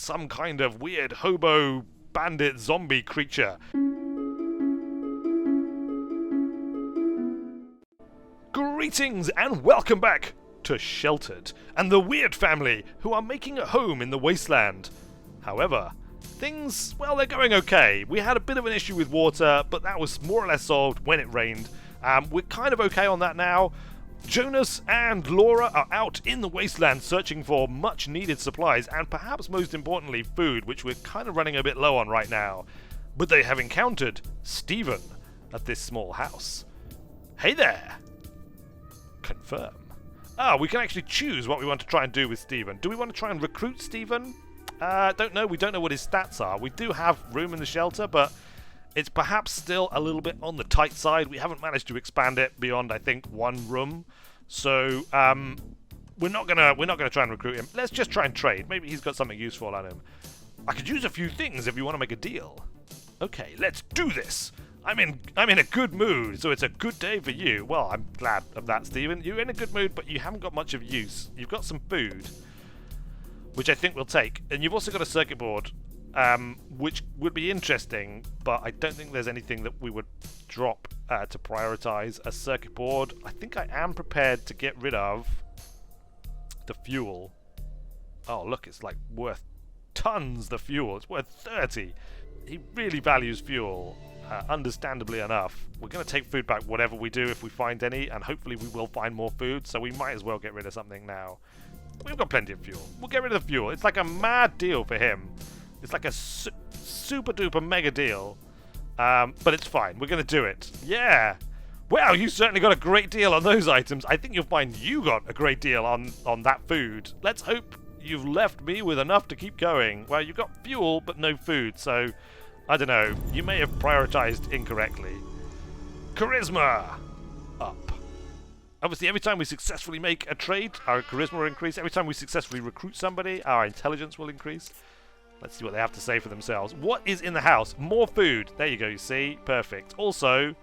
some kind of weird hobo bandit zombie creature. Greetings and welcome back to Sheltered and the Weird family who are making a home in the Wasteland. However, things, well, they're going okay. We had a bit of an issue with water, but that was more or less solved when it rained. We're kind of okay on that now. Jonas and Laura are out in the Wasteland searching for much needed supplies and perhaps most importantly food, which we're kind of running a bit low on right now. But they have encountered Stephen at this small house. Hey there! Confirm. We can actually choose what we want to try and do with Stephen. Do we want to try and recruit Stephen? Don't know. We don't know what his stats are. We do have room in the shelter, but it's perhaps still a little bit on the tight side. We haven't managed to expand it beyond, I think, one room. So we're not gonna try and recruit him. Let's just try and trade. Maybe he's got something useful on him. I could use a few things if you want to make a deal. Okay, let's do this. I'm in a good mood, so it's a good day for you. Well, I'm glad of that, Stephen. You're in a good mood, but you haven't got much of use. You've got some food, which I think we'll take, and you've also got a circuit board, which would be interesting, but I don't think there's anything that we would drop to prioritize. A circuit board. I think I am prepared to get rid of the fuel. Oh, look, it's like worth tons, the fuel. It's worth 30. He really values fuel. Understandably enough. We're going to take food back whatever we do if we find any, and hopefully we will find more food, so we might as well get rid of something now. We've got plenty of fuel. We'll get rid of the fuel. It's like a mad deal for him. It's like a super duper mega deal. But it's fine. We're going to do it. Yeah! Wow, you certainly got a great deal on those items. I think you'll find you got a great deal on that food. Let's hope you've left me with enough to keep going. Well, you've got fuel, but no food, so I don't know, you may have prioritized incorrectly. Charisma! Up. Obviously, every time we successfully make a trade, our charisma will increase. Every time we successfully recruit somebody, our intelligence will increase. Let's see what they have to say for themselves. What is in the house? More food. There you go, you see. Perfect. Also,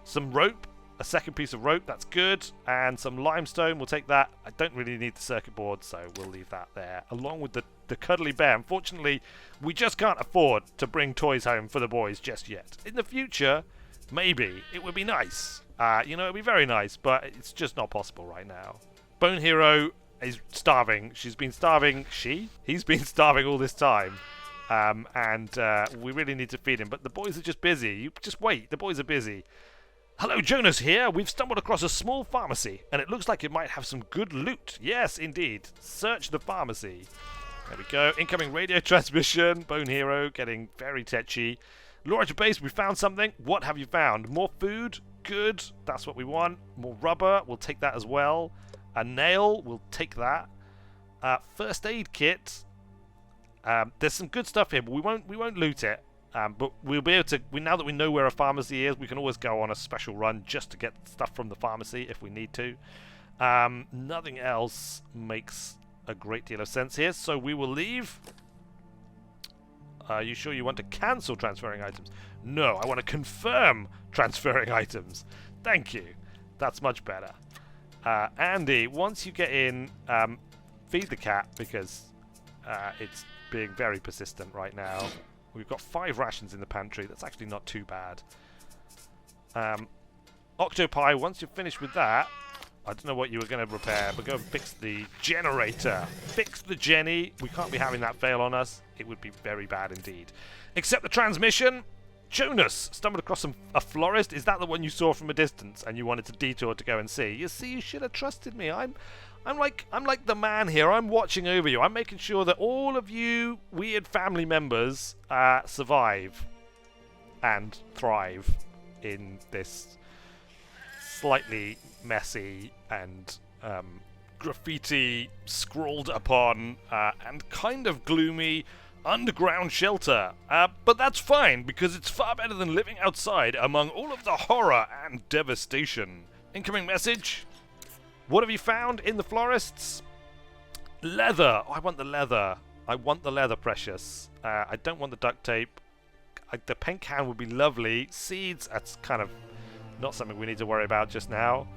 some rope. A second piece of rope. That's good. And some limestone. We'll take that. I don't really need the circuit board, so we'll leave that there. Along with the cuddly bear. Unfortunately, we just can't afford to bring toys home for the boys just yet. In the future, maybe. It would be nice. It would be very nice, but it's just not possible right now. Bone Hero is starving. He's been starving all this time. And we really need to feed him. But the boys are just busy. You just wait. The boys are busy. Hello, Jonas here. We've stumbled across a small pharmacy, and it looks like it might have some good loot. Yes, indeed. Search the pharmacy. There we go. Incoming radio transmission. Bone Hero getting very tetchy. Laura to base, we found something. What have you found? More food? Good. That's what we want. More rubber. We'll take that as well. A nail. We'll take that. First aid kit. There's some good stuff here, but we won't loot it. But we'll be able to. Now that we know where a pharmacy is, we can always go on a special run just to get stuff from the pharmacy if we need to. Nothing else makes a great deal of sense here, so we will leave. Are you sure you want to cancel transferring items? No, I want to confirm transferring items. Thank you. That's much better. Andy, once you get in, feed the cat because it's being very persistent right now. We've got 5 rations in the pantry. That's actually not too bad. Octopi, once you're finished with that, I don't know what you were going to repair, but go and fix the generator. Fix the Jenny. We can't be having that fail on us. It would be very bad indeed. Accept the transmission. Jonas stumbled across a florist. Is that the one you saw from a distance and you wanted to detour to go and see? You see, you should have trusted me. I'm like the man here. I'm watching over you. I'm making sure that all of you weird family members survive and thrive in this slightly messy and graffiti scrawled upon and kind of gloomy underground shelter. But that's fine because it's far better than living outside among all of the horror and devastation. Incoming message. What have you found in the florists? Leather. Oh, I want the leather. I want the leather, precious. I don't want the duct tape. The paint can would be lovely. Seeds, that's kind of not something we need to worry about just now.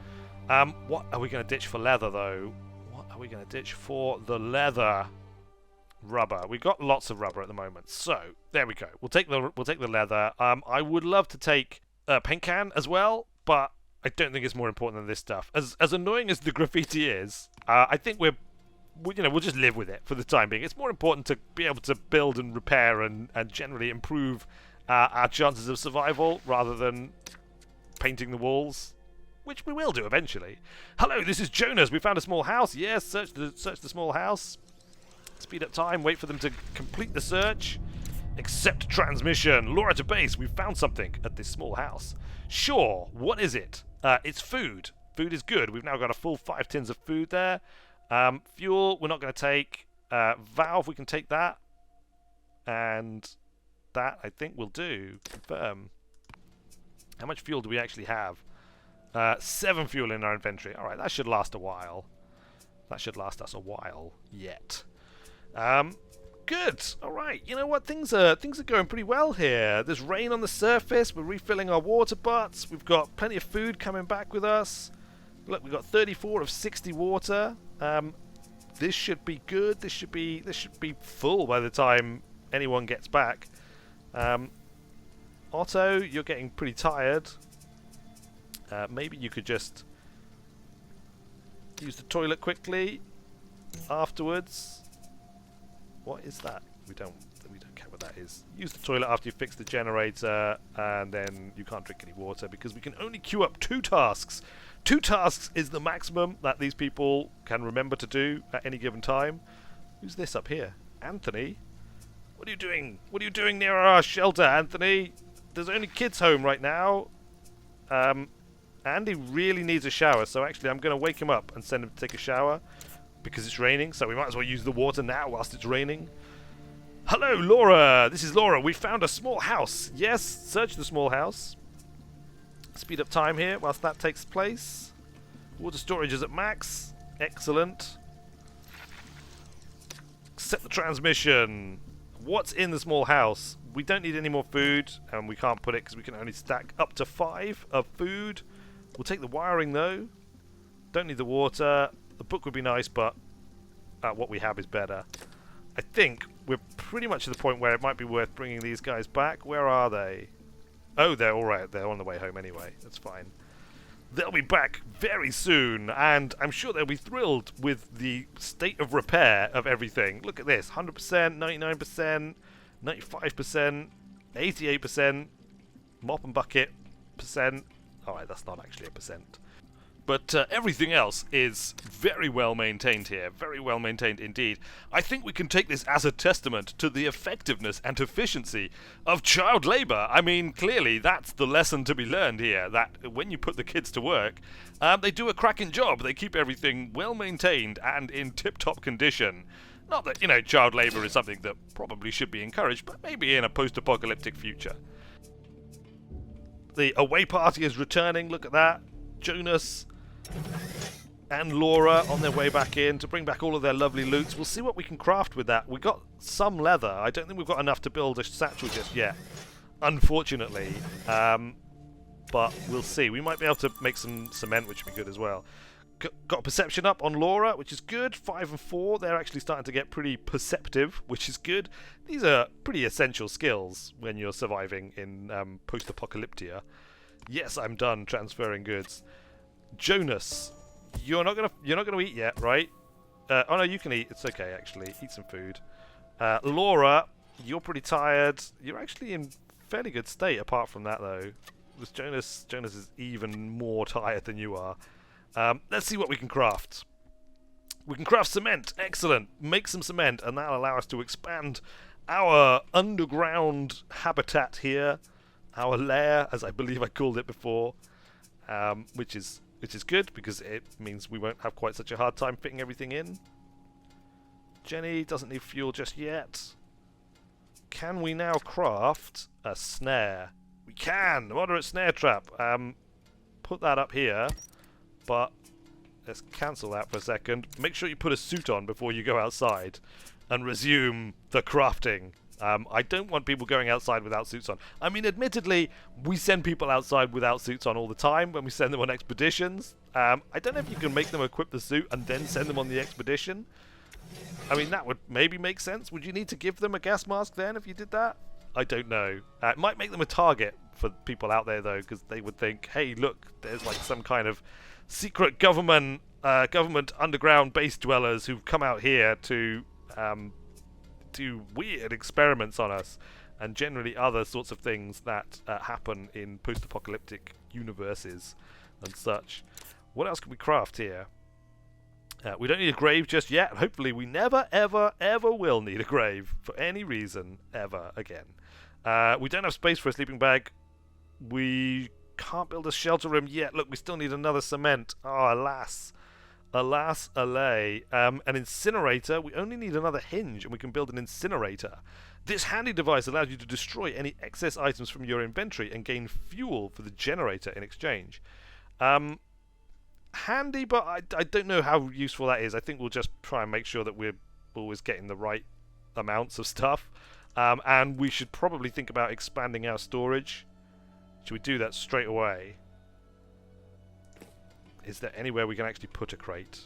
What are we going to ditch for leather, though? What are we going to ditch for the leather? Rubber. We've got lots of rubber at the moment. So, there we go. We'll take the leather. I would love to take a paint can as well, but I don't think it's more important than this stuff. As annoying as the graffiti is, I think we'll just live with it for the time being. It's more important to be able to build and repair and generally improve our chances of survival rather than painting the walls, which we will do eventually. Hello, this is Jonas. We found a small house. Yes, search the small house. Speed up time. Wait for them to complete the search. Accept transmission. Laura to base. We found something at this small house. Sure. What is it? It's food. Food is good. We've now got a full 5 tins of food there. Fuel, we're not going to take. Valve, we can take that. And that, I think, will do. Confirm. How much fuel do we actually have? 7 fuel in our inventory. Alright, that should last a while. That should last us a while yet. Good. Alright, you know what? Things are going pretty well here. There's rain on the surface. We're refilling our water butts. We've got plenty of food coming back with us. Look, we've got 34 of 60 water. This should be good. This should be full by the time anyone gets back. Otto, you're getting pretty tired. Maybe you could just use the toilet quickly afterwards. What is that? We don't care what that is. Use the toilet after you fix the generator, and then you can't drink any water because we can only queue up 2 tasks. 2 tasks is the maximum that these people can remember to do at any given time. Who's this up here? Anthony? What are you doing? What are you doing near our shelter, Anthony? There's only kids home right now. Andy really needs a shower, so actually I'm going to wake him up and send him to take a shower because it's raining, so we might as well use the water now whilst it's raining. Hello, Laura! This is Laura. We found a small house. Yes, search the small house. Speed up time here whilst that takes place. Water storage is at max. Excellent. Set the transmission. What's in the small house? We don't need any more food, and we can't put it because we can only stack up to 5 of food. We'll take the wiring though. Don't need the water. The book would be nice, but what we have is better. I think we're pretty much at the point where it might be worth bringing these guys back. Where are they? Oh, they're all right. They're on the way home anyway. That's fine. They'll be back very soon, and I'm sure they'll be thrilled with the state of repair of everything. Look at this. 100%, 99%, 95%, 88%, mop and bucket percent. Alright, that's not actually a percent. But everything else is very well maintained here. Very well maintained indeed. I think we can take this as a testament to the effectiveness and efficiency of child labour. I mean, clearly that's the lesson to be learned here, that when you put the kids to work, they do a cracking job. They keep everything well maintained and in tip-top condition. Not that, child labour is something that probably should be encouraged, but maybe in a post-apocalyptic future. The away party is returning. Look at that. Jonas and Laura on their way back in to bring back all of their lovely loots. We'll see what we can craft with that. We got some leather. I don't think we've got enough to build a satchel just yet, unfortunately. But we'll see. We might be able to make some cement, which would be good as well. Got a perception up on Laura, which is good. 5 and 4. They're actually starting to get pretty perceptive, which is good. These are pretty essential skills when you're surviving in post-apocalyptia. Yes, I'm done transferring goods. Jonas, you're not gonna eat yet, right? Oh no, you can eat. It's okay, actually. Eat some food. Laura, you're pretty tired. You're actually in fairly good state. Apart from that, though, Jonas is even more tired than you are. Let's see what we can craft. We can craft cement. Excellent. Make some cement, and that'll allow us to expand our underground habitat here. Our lair, as I believe I called it before, which is good because it means we won't have quite such a hard time fitting everything in. Jenny doesn't need fuel just yet. Can we now craft a snare? We can! Moderate snare trap. Put that up here, but let's cancel that for a second. Make sure you put a suit on before you go outside and resume the crafting. I don't want people going outside without suits on. I mean, admittedly, we send people outside without suits on all the time when we send them on expeditions. I don't know if you can make them equip the suit and then send them on the expedition. I mean, that would maybe make sense. Would you need to give them a gas mask then if you did that? I don't know. It might make them a target for people out there, though, because they would think, hey, look, there's like some kind of secret government underground base dwellers who've come out here to do weird experiments on us, and generally other sorts of things that happen in post-apocalyptic universes and such. What else can we craft here? We don't need a grave just yet. Hopefully we never, ever, ever will need a grave for any reason ever again. We don't have space for a sleeping bag. We can't build a shelter room yet. Look, we still need another cement. Oh, alas. Alas, alay. An incinerator. We only need another hinge and we can build an incinerator. This handy device allows you to destroy any excess items from your inventory and gain fuel for the generator in exchange. Handy, but I don't know how useful that is. I think we'll just try and make sure that we're always getting the right amounts of stuff. And we should probably think about expanding our storage. Should we do that straight away? Is there anywhere we can actually put a crate?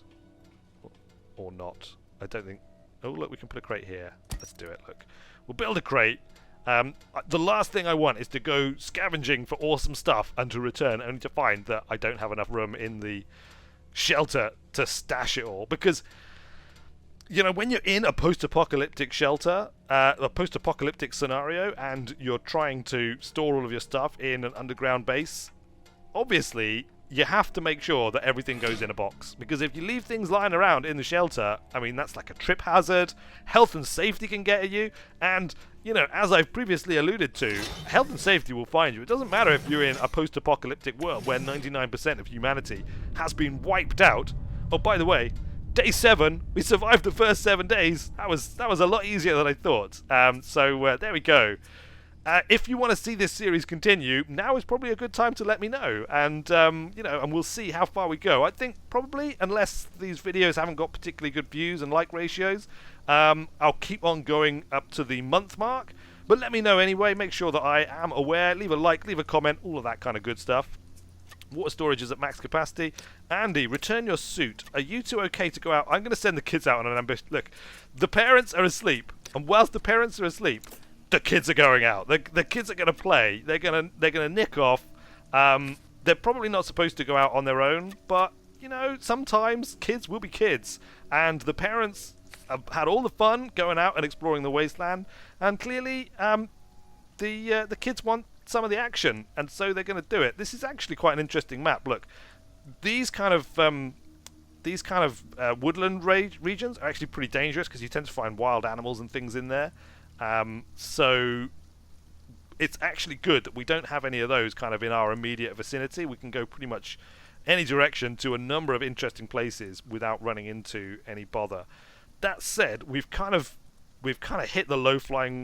Or not? I don't think... Oh, look, we can put a crate here. Let's do it, look. We'll build a crate. The last thing I want is to go scavenging for awesome stuff and to return only to find that I don't have enough room in the shelter to stash it all. Because, you know, when you're in a post-apocalyptic shelter, a post-apocalyptic scenario, and you're trying to store all of your stuff in an underground base, obviously you have to make sure that everything goes in a box. Because if you leave things lying around in the shelter, I mean, that's like a trip hazard. Health and safety can get at you. And, you know, as I've previously alluded to, health and safety will find you. It doesn't matter if you're in a post-apocalyptic world where 99% of humanity has been wiped out. Oh, by the way, Day 7, we survived the first 7 days. That was a lot easier than I thought. So there we go. If you want to see this series continue, now is probably a good time to let me know, and you know, and we'll see how far we go. I think probably, unless these videos haven't got particularly good views and like ratios, I'll keep on going up to the month mark. But let me know anyway. Make sure that I am aware. Leave a like, leave a comment, all of that kind of good stuff. Water storage is at max capacity. Andy, return your suit. Are you two okay to go out? I'm going to send the kids out on an ambush. Look, the parents are asleep, and whilst the parents are asleep, the kids are going out. The kids are going to play. They're gonna nick off. They're probably not supposed to go out on their own, but you know, sometimes kids will be kids, and the parents have had all the fun going out and exploring the wasteland, and clearly the kids want some of the action, and so they're going to do it. This is actually quite an interesting map. Look, these kind of woodland regions are actually pretty dangerous because you tend to find wild animals and things in there. So it's actually good that we don't have any of those kind of in our immediate vicinity. We can go pretty much any direction to a number of interesting places without running into any bother. That said, we've kind of hit the low-hanging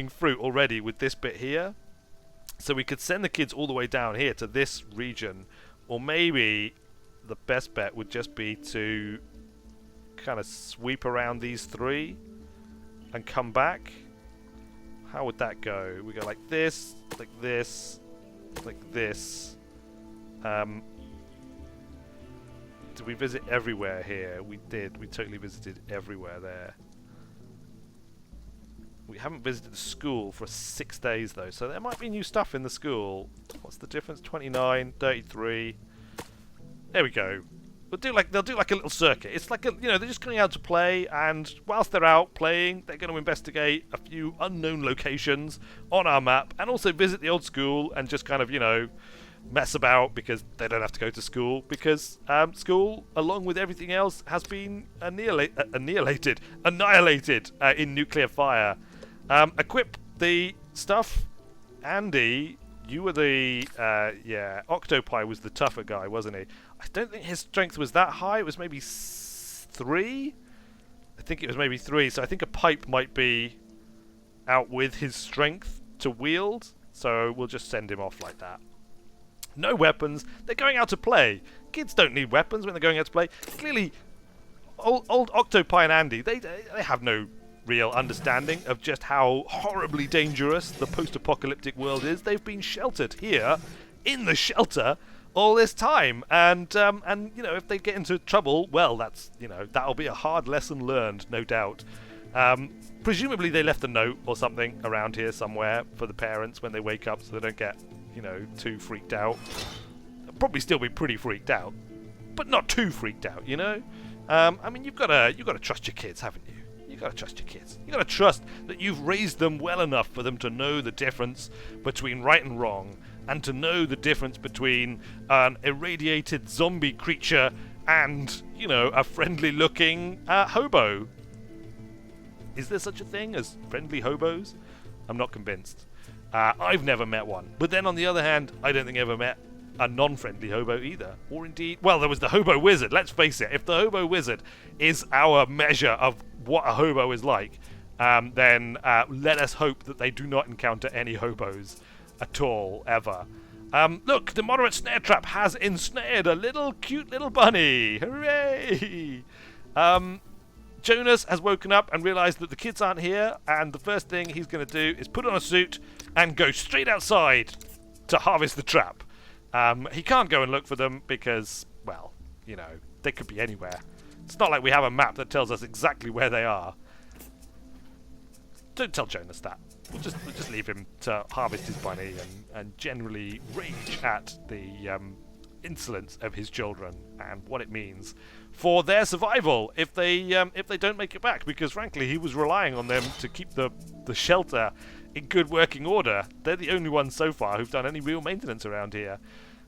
fruit already with this bit here. So we could send the kids all the way down here to this region, or maybe the best bet would just be to kind of sweep around these three and come back. How would that go? We go like this, like this, like this. Did we visit everywhere here? We did. We totally visited everywhere there. We haven't visited the school for 6 days though, so there might be new stuff in the school. What's the difference? 29, 33. There we go. They'll do like a little circuit. It's like they're just going out to play, and whilst they're out playing, they're going to investigate a few unknown locations on our map, and also visit the old school and just kind of, you know, mess about because they don't have to go to school because school, along with everything else, has been annihilated in nuclear fire. Equip the stuff, Andy. You were the Octopi was the tougher guy, wasn't he? I don't think his strength was that high. It was maybe 3. I think it was maybe 3. So I think a pipe might be out with his strength to wield. So we'll just send him off like that. No weapons. They're going out to play. Kids don't need weapons when they're going out to play. Clearly, old Octopi and Andy, they have no real understanding of just how horribly dangerous the post-apocalyptic world is. They've been sheltered here in the shelter all this time, and you know, if they get into trouble, well, that's, you know, that'll be a hard lesson learned, no doubt. Presumably they left a note or something around here somewhere for the parents when they wake up, so they don't get, you know, too freaked out. They'll probably still be pretty freaked out, but not too freaked out, you know. I mean, you've got to trust your kids, haven't you? You've got to trust your kids. You've got to trust that you've raised them well enough for them to know the difference between right and wrong, and to know the difference between an irradiated zombie creature and, you know, a friendly-looking hobo. Is there such a thing as friendly hobos? I'm not convinced. I've never met one. But then on the other hand, I don't think I ever met a non-friendly hobo either. Or indeed, well, there was the hobo wizard. Let's face it, if the hobo wizard is our measure of what a hobo is like, then let us hope that they do not encounter any hobos at all, ever. Look, the moderate snare trap has ensnared a cute little bunny. Hooray! Jonas has woken up and realised that the kids aren't here, and the first thing he's going to do is put on a suit and go straight outside to harvest the trap. He can't go and look for them because, well, you know, they could be anywhere. It's not like we have a map that tells us exactly where they are. Don't tell Jonas that. We'll just leave him to harvest his bunny and generally rage at the insolence of his children and what it means for their survival if they don't make it back, because frankly he was relying on them to keep the shelter in good working order. They're the only ones so far who've done any real maintenance around here.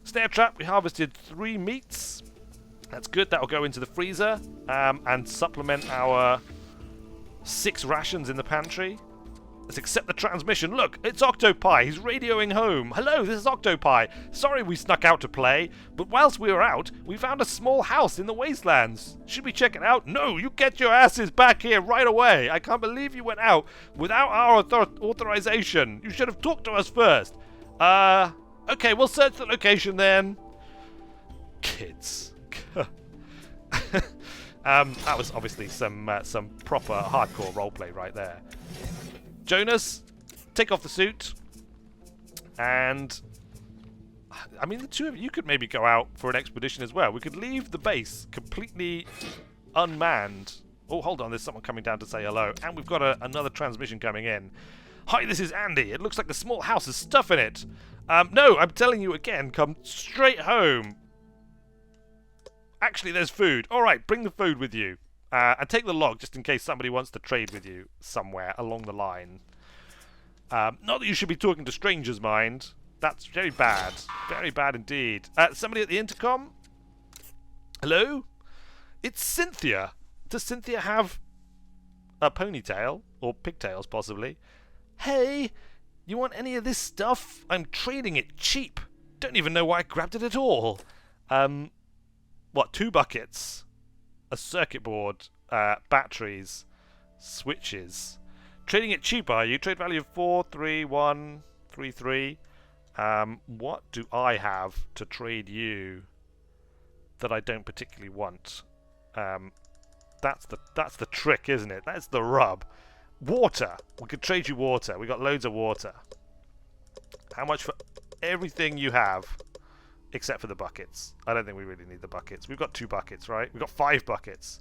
Snare trap, we harvested 3 meats. That's good. That'll go into the freezer and supplement our 6 rations in the pantry. Let's accept the transmission. Look, it's Octopi. He's radioing home. Hello, this is Octopi. Sorry we snuck out to play, but whilst we were out, we found a small house in the Wastelands. Should we check it out? No, you get your asses back here right away. I can't believe you went out without our authorization. You should have talked to us first. Okay, we'll search the location then. Kids. That was obviously some proper hardcore roleplay right there. Jonas, take off the suit, and I mean the two of you could maybe go out for an expedition as well. We could leave the base completely unmanned. Oh, hold on, there's someone coming down to say hello, and we've got another transmission coming in. Hi, this is Andy. It looks like the small house has stuff in it. No, I'm telling you again, come straight home. Actually, there's food. All right, bring the food with you. And take the log just in case somebody wants to trade with you somewhere along the line. Not that you should be talking to strangers, mind. That's very bad. Very bad indeed. Somebody at the intercom? Hello? It's Cynthia. Does Cynthia have a ponytail? Or pigtails, possibly? Hey, you want any of this stuff? I'm trading it cheap. Don't even know why I grabbed it at all. What, 2 buckets? A circuit board, batteries, switches. Trading it cheap, are you? Trade value of 43133. What do I have to trade you that I don't particularly want? That's the trick, isn't it? That's the rub. Water. We could trade you water. We got loads of water. How much for everything you have? Except for the buckets. I don't think we really need the buckets. We've got 2 buckets, right? We've got 5 buckets.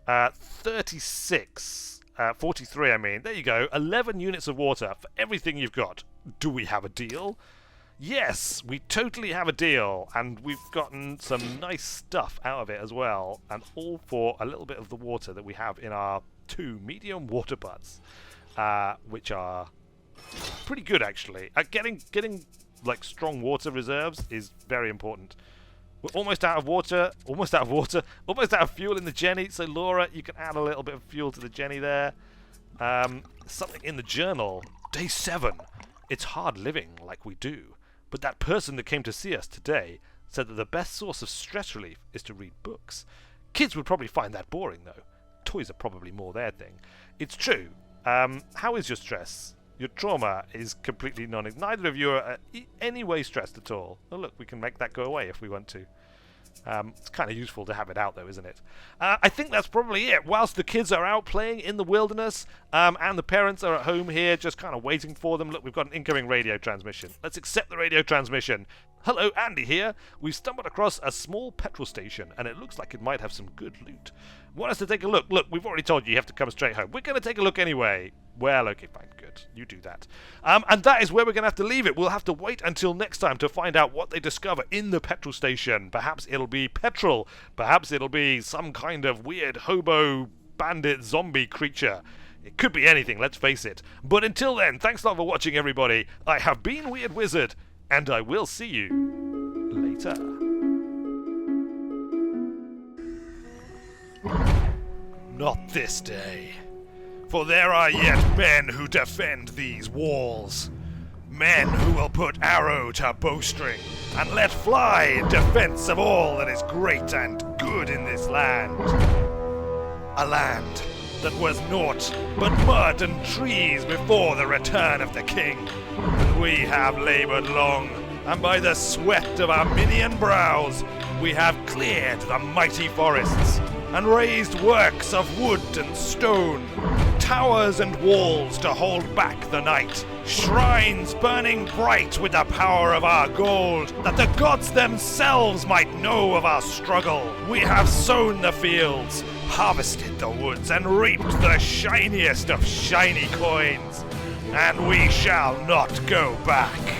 36. 43, I mean. There you go. 11 units of water for everything you've got. Do we have a deal? Yes, we totally have a deal. And we've gotten some nice stuff out of it as well. And all for a little bit of the water that we have in our 2 medium water butts. Which are pretty good, actually. Getting like strong water reserves is very important. We're almost out of water, almost out of fuel in the Jenny. So Laura, you can add a little bit of fuel to the Jenny there. Something in the journal. Day 7. It's hard living like we do. But that person that came to see us today said that the best source of stress relief is to read books. Kids would probably find that boring though. Toys are probably more their thing. It's true. How is your stress? Your trauma is completely neither of you are any way stressed at all. Oh look, we can make that go away if we want to. It's kind of useful to have it out though, isn't it? I think that's probably it. Whilst the kids are out playing in the wilderness, and the parents are at home here just kind of waiting for them. Look, we've got an incoming radio transmission. Let's accept the radio transmission. Hello, Andy here. We've stumbled across a small petrol station, and it looks like it might have some good loot. Want us to take a look? Look, we've already told you have to come straight home. We're going to take a look anyway. Well, okay, fine, good. You do that. And that is where we're going to have to leave it. We'll have to wait until next time to find out what they discover in the petrol station. Perhaps it'll be petrol. Perhaps it'll be some kind of weird hobo bandit zombie creature. It could be anything, let's face it. But until then, thanks a lot for watching, everybody. I have been Weird Wizard, and I will see you later. Not this day. For there are yet men who defend these walls. Men who will put arrow to bowstring and let fly in defense of all that is great and good in this land. A land that was naught but mud and trees before the return of the king. And we have labored long, and by the sweat of our minion brows, we have cleared the mighty forests and raised works of wood and stone, towers and walls to hold back the night, shrines burning bright with the power of our gold, that the gods themselves might know of our struggle. We have sown the fields, harvested the woods, and reaped the shiniest of shiny coins, and we shall not go back.